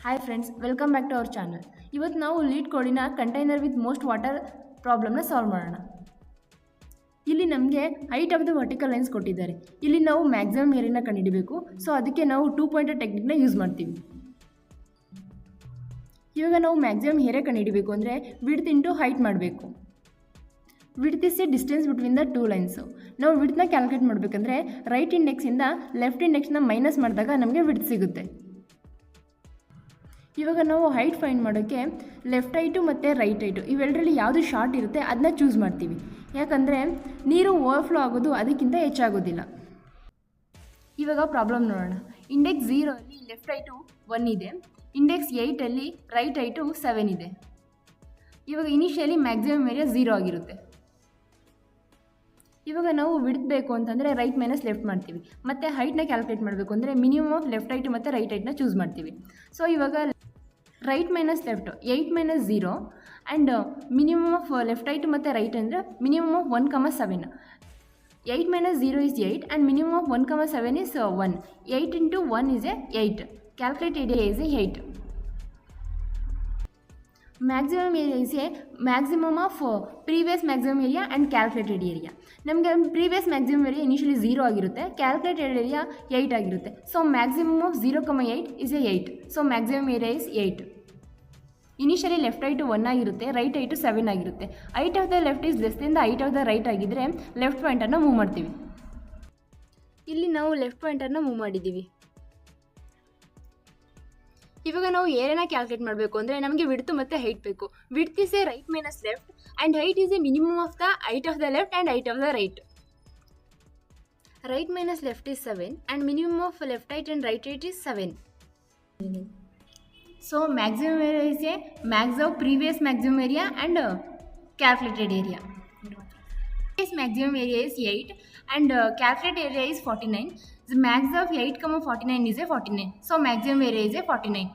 Hi friends, welcome back to our channel. ಇವತ್ತು ನಾವು lead ಕೋಡಿನ ಕಂಟೈನರ್ ವಿತ್ ಮೋಸ್ಟ್ ವಾಟರ್ ಪ್ರಾಬ್ಲಮ್ನ ಸಾಲ್ವ್ ಮಾಡೋಣ. ಇಲ್ಲಿ ನಮಗೆ height of the vertical lines ಕೊಟ್ಟಿದ್ದಾರೆ. ಇಲ್ಲಿ ನಾವು ಮ್ಯಾಕ್ಸಿಮಮ್ ಏರಿಯಾನ ಕಂಡುಹಿಡಬೇಕು. ಸೊ ಅದಕ್ಕೆ ನಾವು 2 ಪಾಯಿಂಟರ್ ಟೆಕ್ನಿಕ್ನ ಯೂಸ್ ಮಾಡ್ತೀವಿ. ಇವಾಗ ನಾವು ಮ್ಯಾಕ್ಸಿಮಮ್ ಏರಿಯಾ ಕಂಡುಹಿಡಬೇಕು ಅಂದರೆ ವಿಡ್ತ್ ಇಂಟು ಹೈಟ್ ಮಾಡಬೇಕು. Width is A distance between the two lines. ನಾವು ವಿಡ್ತ್ನ ಕ್ಯಾಲ್ಕುಲೇಟ್ ಮಾಡಬೇಕಂದ್ರೆ ರೈಟ್ ಇಂಡೆಕ್ಸಿಂದ ಲೆಫ್ಟ್ ಇಂಡೆಕ್ಸ್ನ ಮೈನಸ್ ಮಾಡಿದಾಗ ನಮಗೆ ವಿಡ್ತ್ ಸಿಗುತ್ತೆ. ಇವಾಗ ನಾವು ಹೈಟ್ ಫೈಂಡ್ ಮಾಡೋಕ್ಕೆ ಲೆಫ್ಟ್ ಹೈಟು ಮತ್ತು ರೈಟ್ ಹೈಟು ಇವೆರಡರಲ್ಲಿ ಯಾವುದು ಶಾರ್ಟ್ ಇರುತ್ತೆ ಅದನ್ನ ಚೂಸ್ ಮಾಡ್ತೀವಿ. ಯಾಕಂದರೆ ನೀರು ಓವರ್ಫ್ಲೋ ಆಗೋದು ಅದಕ್ಕಿಂತ ಹೆಚ್ಚಾಗೋದಿಲ್ಲ. ಇವಾಗ ಪ್ರಾಬ್ಲಮ್ ನೋಡೋಣ. ಇಂಡೆಕ್ಸ್ 0 ಅಲ್ಲಿ ಲೆಫ್ಟ್ ಹೈಟು 1 ಇದೆ. ಇಂಡೆಕ್ಸ್ 8 ಅಲ್ಲಿ ರೈಟ್ ಹೈಟು 7 ಇದೆ. ಇವಾಗ ಇನಿಷಿಯಲಿ ಮ್ಯಾಕ್ಸಿಮಮ್ ಏರಿಯಾ 0 ಆಗಿರುತ್ತೆ. ಇವಾಗ ನಾವು ವಿಡ್ತ್ ಬೇಕು ಅಂತಂದರೆ ರೈಟ್ ಮೈನಸ್ ಲೆಫ್ಟ್ ಮಾಡ್ತೀವಿ. ಮತ್ತು ಹೈಟ್ನ ಕ್ಯಾಲ್ಕುಲೇಟ್ ಮಾಡಬೇಕು ಅಂದರೆ ಮಿನಿಮಮ್ ಆಫ್ ಲೆಫ್ಟ್ ಹೈಟು ಮತ್ತು ರೈಟ್ ಹೈಟ್ನ ಚೂಸ್ ಮಾಡ್ತೀವಿ. ಸೊ ಇವಾಗ right minus left 8 minus 0 and minimum of left height ಮತ್ತು ರೈಟ್ ಅಂದರೆ minimum of 1,7. 8 minus 0 is 8 and minimum of 1,7 is 1. 8 into 1 is 8. Calculate area is 8. Maximum area is A maximum of previous maximum area and calculated area. ನಮಗೆ previous maximum area initially 0 ಆಗಿರುತ್ತೆ, calculated area 8 ಆಗಿರುತ್ತೆ. So maximum of 0,8 is 8. So maximum area is 8. Initially left height 1 ಆಗಿರುತ್ತೆ, right height 7 ಆಗಿರುತ್ತೆ. Height of the left is less than the height of the right ಆಗಿದ್ದರೆ left ಪಾಯಿಂಟನ್ನು move ಮಾಡ್ತೀವಿ. ಇಲ್ಲಿ ನಾವು left ಪಾಯಿಂಟನ್ನು move ಮಾಡಿದ್ದೀವಿ. ಇವಾಗ ನಾವು ಏರಿಯಾನ ಕ್ಯಾಲ್ಕುಲೇಟ್ ಮಾಡಬೇಕು ಅಂದರೆ ನಮಗೆ ವಿಡ್ತ್ ಮತ್ತು ಹೈಟ್ ಬೇಕು. Width is A right minus left and height is A minimum of the height of the left and height of the right. Right minus left is 7 and minimum of left height and right height is 7. So maximum area is a max of previous maximum area and calculated area. Previous maximum area is 8 and calculated area is 49. The max of 8,49 is a 49. So maximum area is a 49.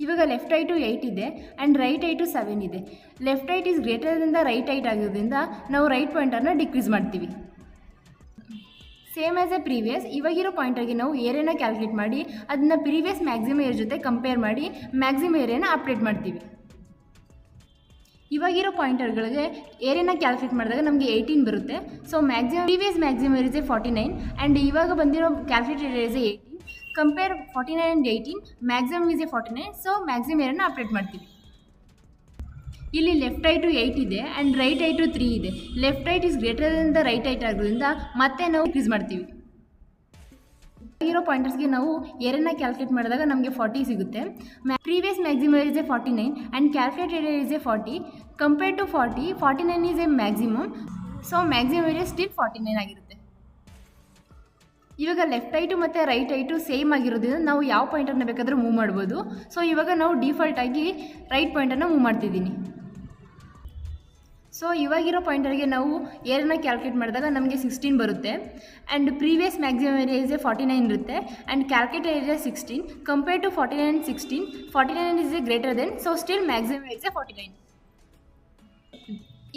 ಇವಾಗ left height 8 ಇದೆ and right height 7 ಇದೆ. Left height is greater than the right height ಆಗಿರೋದ್ರಿಂದ ನಾವು right ಪಾಯಿಂಟನ್ನು decrease ಮಾಡ್ತೀವಿ. Same as A previous ಇವಾಗಿರೋ ಪಾಯಿಂಟರ್ಗೆ ನಾವು ಏರಿಯಾನ ಕ್ಯಾಲ್ಕುಲೇಟ್ ಮಾಡಿ ಅದನ್ನು ಪ್ರೀವಿಯಸ್ ಮ್ಯಾಕ್ಸಿಮಮ್ ಏರಿಯಾ ಜೊತೆ ಕಂಪೇರ್ ಮಾಡಿ ಮ್ಯಾಕ್ಸಿಮಮ್ ಏರಿಯಾನ ಅಪ್ಡೇಟ್ ಮಾಡ್ತೀವಿ. ಇವಾಗಿರೋ ಪಾಯಿಂಟರ್ಗಳಿಗೆ ಏರಿಯಾನ ಕ್ಯಾಲ್ಕುಲೇಟ್ ಮಾಡಿದಾಗ ನಮಗೆ 18 ಬರುತ್ತೆ. So maximum previous maximum area is 49 and ಇವಾಗ ಬಂದಿರೋ calculated area is 18. Compare 49 and 18, maximum is 49. So maximum ಏರಿಯಾನ update ಮಾಡ್ತೀವಿ. ಇಲ್ಲಿ ಲೆಫ್ಟ್ ಹೈಟು 8 ಇದೆ ಆ್ಯಂಡ್ ರೈಟ್ ಹೈಟು 3 ಇದೆ. Left height is greater than the right height ಆಗೋದ್ರಿಂದ ಮತ್ತೆ ನಾವು ಇನ್ಕ್ರೀಸ್ ಮಾಡ್ತೀವಿ. ಇರೋ ಪಾಯಿಂಟರ್ಸ್ಗೆ ನಾವು ಏರಿಯಾನ ಕ್ಯಾಲ್ಕುಲೇಟ್ ಮಾಡಿದಾಗ ನಮಗೆ 40 ಸಿಗುತ್ತೆ. Previous maximum area is 49 and calculated area is 40. Compare to 40, 49 is a maximum. So maximum area still 49 ಆಗಿರುತ್ತೆ. ಇವಾಗ ಲೆಫ್ಟ್ ಹೈಟು ಮತ್ತು ರೈಟ್ ಹೈಟು ಸೇಮ್ ಆಗಿರೋದ್ರಿಂದ ನಾವು ಯಾವ ಪಾಯಿಂಟನ್ನು ಬೇಕಾದರೂ ಮೂವ್ ಮಾಡ್ಬೋದು. ಸೊ ಇವಾಗ ನಾವು ಡಿಫಾಲ್ಟಾಗಿ ರೈಟ್ ಪಾಯಿಂಟನ್ನು ಮೂವ್ ಮಾಡ್ತಿದ್ದೀನಿ. ಸೊ ಇವಾಗಿರೋ ಪಾಯಿಂಟರ್ಗೆ ನಾವು ಏರಿಯಾನ ಕ್ಯಾಲ್ಕುಲೇಟ್ ಮಾಡಿದಾಗ ನಮಗೆ 16 ಬರುತ್ತೆ and previous maximum area is 49 ಇರುತ್ತೆ and calculated area 16. Compare to 49 and 16, 49 is a greater than. So still maximum is 49.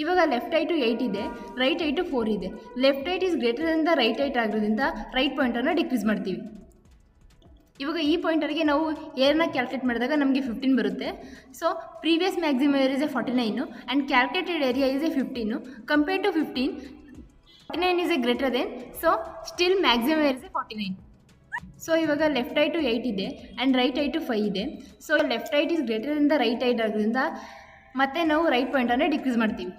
ಇವಾಗ ಲೆಫ್ಟ್ ಹೈಟು 8 ಇದೆ, ರೈಟ್ ಹೈಟು 4 ಇದೆ. Left height is greater than the right height ಆಗೋದ್ರಿಂದ right ಪಾಯಿಂಟನ್ನು decrease ಮಾಡ್ತೀವಿ. ಇವಾಗ ಈ ಪಾಯಿಂಟರ್ಗೆ ನಾವು ಏರಿಯಾನ ಕ್ಯಾಲ್ಕುಲೇಟ್ ಮಾಡಿದಾಗ ನಮಗೆ 15 ಬರುತ್ತೆ. So previous maximum area is 49 and calculated area is 15. Compare to 15, 49 is a greater than. So still maximum area is 49. So ಇವಾಗ ಲೆಫ್ಟ್ ಹೈಟು 8 ಇದೆ ಆ್ಯಂಡ್ ರೈಟ್ ಹೈಟು 5 ಇದೆ. So left height is greater than the right height ಆಗೋದ್ರಿಂದ ಮತ್ತೆ ನಾವು right ಪಾಯಿಂಟನ್ನು decrease ಮಾಡ್ತೀವಿ.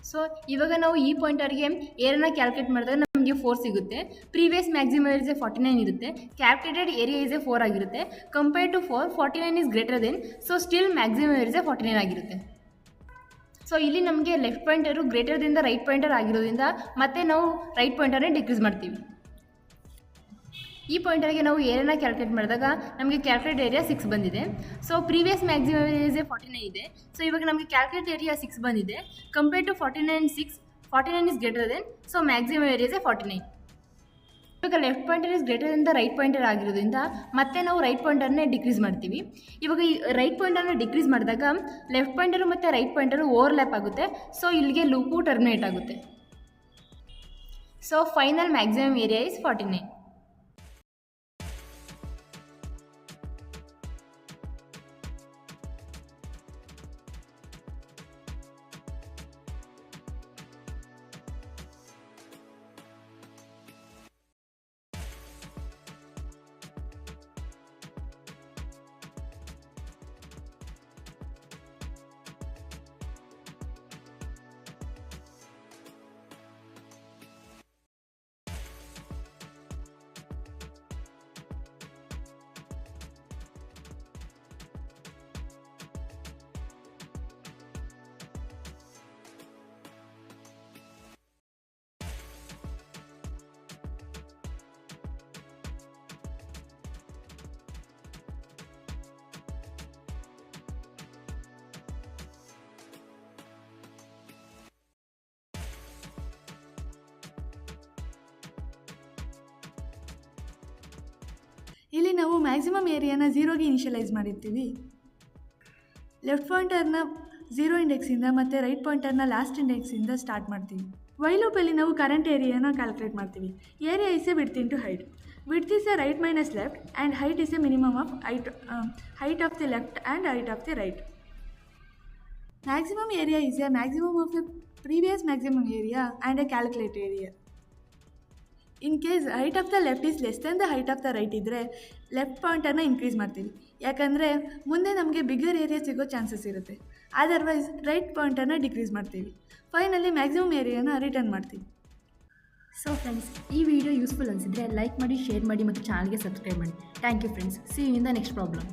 So ಇವಾಗ ನಾವು ಈ ಪಾಯಿಂಟರ್ಗೆ ಏರಿಯಾನ ಕ್ಯಾಲ್ಕುಲೇಟ್ ಮಾಡಿದಾಗ ನಮಗೆ 4 ಸಿಗುತ್ತೆ. ಪ್ರೀವಿಯಸ್ ಮ್ಯಾಕ್ಸಿಮಮ್ ಏರಿಯಾ ಇಸ್ 49 ಇರುತ್ತೆ, ಕ್ಯಾಲ್ಕುಲೇಟೆಡ್ ಏರಿಯಾ ಇಸ್ 4 ಆಗಿರುತ್ತೆ. Compare to 4, 49 is greater than. So still maximum area is 49 ಆಗಿರುತ್ತೆ. ಸೊ ಇಲ್ಲಿ ನಮಗೆ left pointer greater than the right pointer ಆಗಿರೋದ್ರಿಂದ ಮತ್ತೆ ನಾವು ರೈಟ್ ಪಾಯಿಂಟರ್ನೇ ಡಿಕ್ರೀಸ್ ಮಾಡ್ತೀವಿ. ಈ ಪಾಯಿಂಟರ್ಗೆ ನಾವು ಏರಿಯಾನ ಕ್ಯಾಲ್ಕುಲೇಟ್ ಮಾಡಿದಾಗ ನಮಗೆ ಕ್ಯಾಲ್ಕುಲೇಟ್ ಏರಿಯಾ 6 ಬಂದಿದೆ. So previous maximum area is 49 ಇದೆ. ಸೊ ಇವಾಗ ನಮಗೆ ಕ್ಯಾಲ್ಕುಲೇಟ್ ಏರಿಯಾ 6 ಬಂದಿದೆ. Compare to 49 and 6, 49 is greater than. So maximum area is 49. ಇವಾಗ left pointer is greater than the right pointer ಆಗಿರೋದ್ರಿಂದ ಮತ್ತೆ ನಾವು ರೈಟ್ ಪಾಯಿಂಟರ್ನೇ ಡಿಕ್ರೀಸ್ ಮಾಡ್ತೀವಿ. ಇವಾಗ ಈ ರೈಟ್ ಪಾಯಿಂಟರ್ನ ಡಿಕ್ರೀಸ್ ಮಾಡಿದಾಗ ಲೆಫ್ಟ್ ಪಾಯಿಂಟರು ಮತ್ತು ರೈಟ್ ಪಾಯಿಂಟರು ಓವರ್ಲ್ಯಾಪ್ ಆಗುತ್ತೆ. ಸೊ ಇಲ್ಲಿಗೆ ಲೂಪು ಟರ್ಮಿನೇಟ್ ಆಗುತ್ತೆ. So final maximum area is 49. ಇಲ್ಲಿ ನಾವು ಮ್ಯಾಕ್ಸಿಮಮ್ ಏರಿಯಾನ 0ಗೆ ಇನಿಷಿಯಲೈಸ್ ಮಾಡಿರ್ತೀವಿ. ಲೆಫ್ಟ್ ಪಾಯಿಂಟರ್ನ 0 ಇಂಡೆಕ್ಸಿಂದ ಮತ್ತು ರೈಟ್ ಪಾಯಿಂಟರ್ನ ಲಾಸ್ಟ್ ಇಂಡೆಕ್ಸಿಂದ ಸ್ಟಾರ್ಟ್ ಮಾಡ್ತೀವಿ. ವೈಲ್ ಲೂಪಲ್ಲಿ ನಾವು ಕರೆಂಟ್ ಏರಿಯಾನ ಕ್ಯಾಲ್ಕುಲೇಟ್ ಮಾಡ್ತೀವಿ. Area is A width into height. Width is A right minus left and height is A minimum of height of the left and height of the right. Maximum area is A maximum of A previous maximum area and A calculate area. In case height of the left is less than the height of the right ಇದ್ದರೆ left ಪಾಯಿಂಟನ್ನು increase ಮಾಡ್ತೀವಿ, ಯಾಕಂದರೆ ಮುಂದೆ ನಮಗೆ bigger area ಸಿಗೋ chances ಇರುತ್ತೆ. Otherwise right ಪಾಯಿಂಟನ್ನು decrease ಮಾಡ್ತೀವಿ. ಫೈನಲಿ ಮ್ಯಾಕ್ಸಿಮಮ್ ಏರಿಯಾನ ರಿಟರ್ನ್ ಮಾಡ್ತೀವಿ. ಸೊ ಫ್ರೆಂಡ್ಸ್, ಈ ವಿಡಿಯೋ ಯೂಸ್ಫುಲ್ ಅನಿಸಿದರೆ ಲೈಕ್ ಮಾಡಿ, ಶೇರ್ ಮಾಡಿ ಮತ್ತು ಚಾನಲ್ಗೆ ಸಬ್ಸ್ಕ್ರೈಬ್ ಮಾಡಿ. Thank you friends. See you in the next problem.